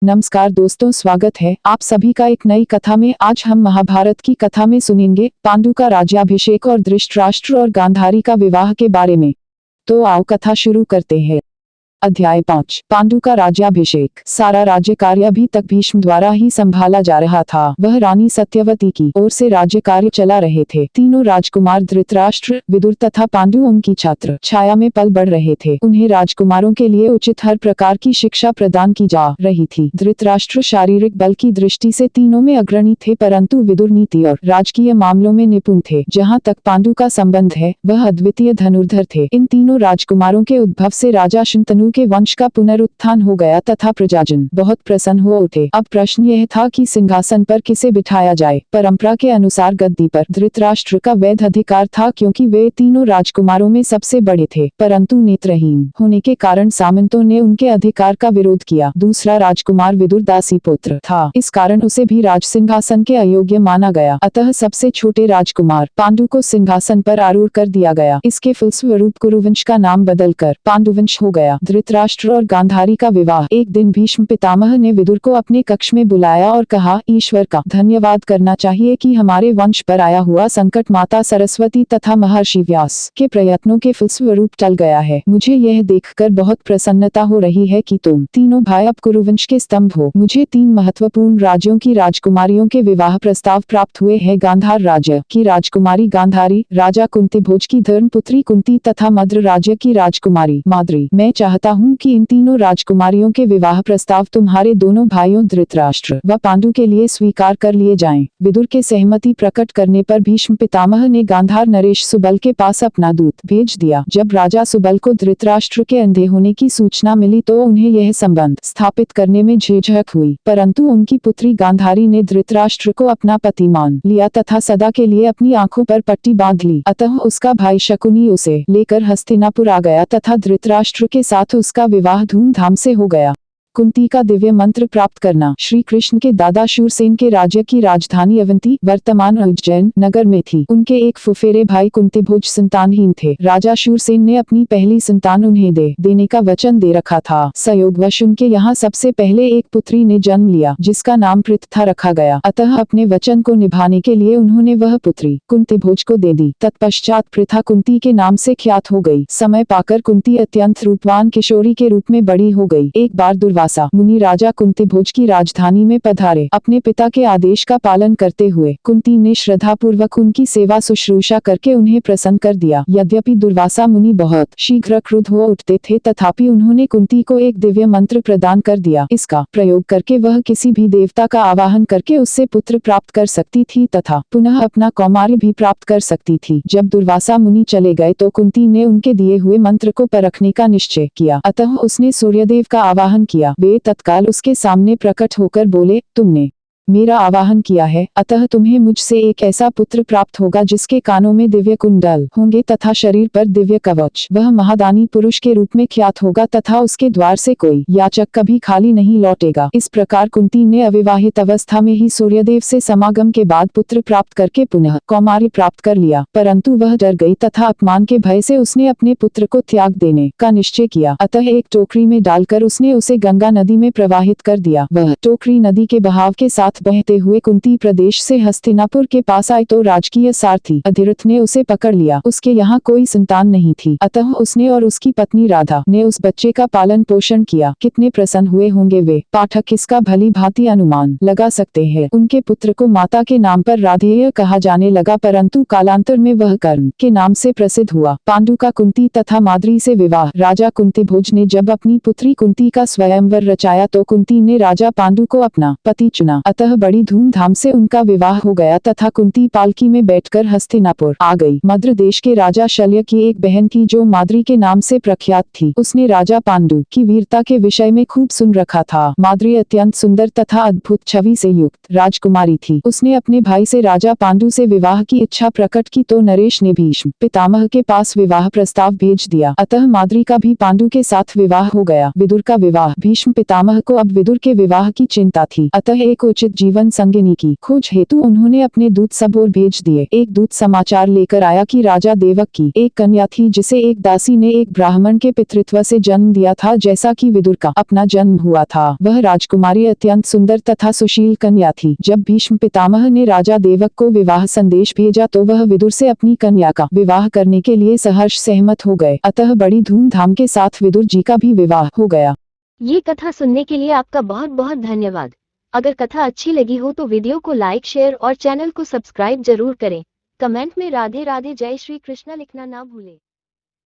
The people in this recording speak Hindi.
नमस्कार दोस्तों, स्वागत है आप सभी का एक नई कथा में। आज हम महाभारत की कथा में सुनेंगे पांडु का राज्याभिषेक और धृतराष्ट्र और गांधारी का विवाह के बारे में। तो आओ कथा शुरू करते हैं। अध्याय 5 पांडु का राज्याभिषेक। सारा राज्य कार्य अभी तक भीष्म द्वारा ही संभाला जा रहा था। वह रानी सत्यवती की ओर से राज्य कार्य चला रहे थे। तीनों राजकुमार धृतराष्ट्र, विदुर तथा पांडु उनकी छात्र छाया में पल बढ़ रहे थे। उन्हें राजकुमारों के लिए उचित हर प्रकार की शिक्षा प्रदान की जा रही थी। धृतराष्ट्र शारीरिक बल की दृष्टि से तीनों में अग्रणी थे, परंतु विदुर नीति और राजकीय मामलों में निपुण थे। जहाँ तक पांडु का संबंध है, वह अद्वितीय धनुर्धर थे। इन तीनों राजकुमारों के उद्भव से राजा शंतनु के वंश का पुनरुत्थान हो गया तथा प्रजाजन बहुत प्रसन्न हो उठे। अब प्रश्न यह था कि सिंहासन पर किसे बिठाया जाए। परंपरा के अनुसार गद्दी पर धृतराष्ट्र का वैध अधिकार था, क्योंकि वे तीनों राजकुमारों में सबसे बड़े थे, परंतु नेत्रहीन होने के कारण सामंतों ने उनके अधिकार का विरोध किया। दूसरा राजकुमार विदुर दासी पुत्र था, इस कारण उसे भी राज सिंहासन के अयोग्य माना गया। अतः सबसे छोटे राजकुमार पांडु को सिंहासन पर आरूढ़ कर दिया गया। इसके फलस्वरूप कुरुवंश का नाम बदलकर पांडुवंश हो गया। धृतराष्ट्र और गांधारी का विवाह। एक दिन भीष्म पितामह ने विदुर को अपने कक्ष में बुलाया और कहा, ईश्वर का धन्यवाद करना चाहिए कि हमारे वंश पर आया हुआ संकट माता सरस्वती तथा महर्षि व्यास के प्रयत्नों के फलस्वरूप टल गया है। मुझे यह देखकर बहुत प्रसन्नता हो रही है कि तुम तीनों भाई अब कुरुवंश के स्तंभ हो। मुझे 3 महत्वपूर्ण राज्यों की राजकुमारियों के विवाह प्रस्ताव प्राप्त हुए हैं। गांधार राज्य की राजकुमारी गांधारी, राजा कुंतीभोज की धर्मपुत्री कुंती तथा मद्र राज्य की राजकुमारी माद्री। मैं चाहता हूँ कि इन तीनों राजकुमारियों के विवाह प्रस्ताव तुम्हारे दोनों भाइयों धृतराष्ट्र व पांडु के लिए स्वीकार कर लिए जाएं। विदुर के सहमति प्रकट करने पर भीष्म पितामह ने गांधार नरेश सुबल के पास अपना दूत भेज दिया। जब राजा सुबल को धृतराष्ट्र के अंधे होने की सूचना मिली तो उन्हें यह संबंध स्थापित करने में झिझक हुई, परंतु उनकी पुत्री गांधारी ने धृतराष्ट्र को अपना पति मान लिया तथा सदा के लिए अपनी आंखों पर पट्टी बांध ली। अतः उसका भाई शकुनी उसे लेकर हस्तिनापुर आ गया तथा धृतराष्ट्र के साथ उसका विवाह धूमधाम से हो गया। कुंती का दिव्य मंत्र प्राप्त करना। श्री कृष्ण के दादा शूरसेन के राज्य की राजधानी अवंती वर्तमान उज्जैन नगर में थी। उनके एक फुफेरे भाई कुंतीभोज संतानहीन थे। राजा शूरसेन ने अपनी पहली संतान उन्हें देने का वचन दे रखा था। संयोगवश उनके यहाँ सबसे पहले एक पुत्री ने जन्म लिया, जिसका नाम पृथा रखा गया। अतः अपने वचन को निभाने के लिए उन्होंने वह पुत्री कुंतीभोज को दे दी। तत्पश्चात पृथा कुंती के नाम से ख्यात हो गई। समय पाकर कुंती अत्यंत रूपवान किशोरी के रूप में बड़ी हो गई। एक बार दुर्वासा मुनि राजा कुंतीभोज की राजधानी में पधारे। अपने पिता के आदेश का पालन करते हुए कुंती ने श्रद्धापूर्वक उनकी सेवा शुश्रूषा करके उन्हें प्रसन्न कर दिया। यद्यपि दुर्वासा मुनि बहुत शीघ्र क्रुद्ध हो उठते थे, तथापि उन्होंने कुंती को एक दिव्य मंत्र प्रदान कर दिया। इसका प्रयोग करके वह किसी भी देवता का आवाहन करके उससे पुत्र प्राप्त कर सकती थी तथा पुनः अपना कौमार्य भी प्राप्त कर सकती थी। जब दुर्वासा मुनि चले गए तो कुंती ने उनके दिए हुए मंत्र को परखने का निश्चय किया। अतः उसने सूर्यदेव का आवाहन किया। वे तत्काल उसके सामने प्रकट होकर बोले, तुमने मेरा आवाहन किया है, अतः तुम्हें मुझसे एक ऐसा पुत्र प्राप्त होगा जिसके कानों में दिव्य कुंडल होंगे तथा शरीर पर दिव्य कवच। वह महादानी पुरुष के रूप में ख्यात होगा तथा उसके द्वार से कोई याचक कभी खाली नहीं लौटेगा। इस प्रकार कुंती ने अविवाहित अवस्था में ही सूर्यदेव से समागम के बाद पुत्र प्राप्त करके पुनः कौमार्य प्राप्त कर लिया, परंतु वह डर गई तथा अपमान के भय से उसने अपने पुत्र को त्याग देने का निश्चय किया। अतः एक टोकरी में डालकर उसने उसे गंगा नदी में प्रवाहित कर दिया। वह टोकरी नदी के बहाव के साथ बहते हुए कुंती प्रदेश से हस्तिनापुर के पास आई तो राजकीय सारथी अधिरथ ने उसे पकड़ लिया। उसके यहाँ कोई संतान नहीं थी, अतः उसने और उसकी पत्नी राधा ने उस बच्चे का पालन पोषण किया। कितने प्रसन्न हुए होंगे वे पाठक इसका भली भांति अनुमान लगा सकते हैं। उनके पुत्र को माता के नाम पर राधेय कहा जाने लगा, परंतु कालांतर में वह कर्ण के नाम से प्रसिद्ध हुआ। पांडु का कुंती तथा माद्री से विवाह। राजा कुंतीभोज ने जब अपनी पुत्री कुंती का स्वयंवर रचाया तो कुंती ने राजा पांडु को अपना पति चुना। अतः बड़ी धूमधाम से उनका विवाह हो गया तथा कुंती पालकी में बैठकर हस्तिनापुर आ गई। मद्र देश के राजा शल्य की एक बहन थी जो माद्री के नाम से प्रख्यात थी। उसने राजा पांडु की वीरता के विषय में खूब सुन रखा था। माद्री अत्यंत सुंदर तथा अद्भुत छवि से युक्त राजकुमारी थी। उसने अपने भाई से राजा पांडु से विवाह की इच्छा प्रकट की तो नरेश ने भीष्म पितामह के पास विवाह प्रस्ताव भेज दिया। अतः माद्री का भी पांडु के साथ विवाह हो गया। विदुर का विवाह। भीष्म पितामह को अब विदुर के विवाह की चिंता थी, अतः एक उचित जीवन संगिनी की खोज हेतु उन्होंने अपने दूत सब ओर भेज दिए। एक दूत समाचार लेकर आया कि राजा देवक की एक कन्या थी जिसे एक दासी ने एक ब्राह्मण के पितृत्व से जन्म दिया था, जैसा कि विदुर का अपना जन्म हुआ था। वह राजकुमारी अत्यंत सुंदर तथा सुशील कन्या थी। जब भीष्म पितामह ने राजा देवक को विवाह संदेश भेजा तो वह विदुर से अपनी कन्या का विवाह करने के लिए सहर्ष सहमत हो गए। अतः बड़ी धूमधाम के साथ विदुर जी का भी विवाह हो गया। ये कथा सुनने के लिए आपका बहुत बहुत धन्यवाद। अगर कथा अच्छी लगी हो तो वीडियो को लाइक, शेयर और चैनल को सब्सक्राइब जरूर करें। कमेंट में राधे राधे जय श्री कृष्णा लिखना ना भूलें।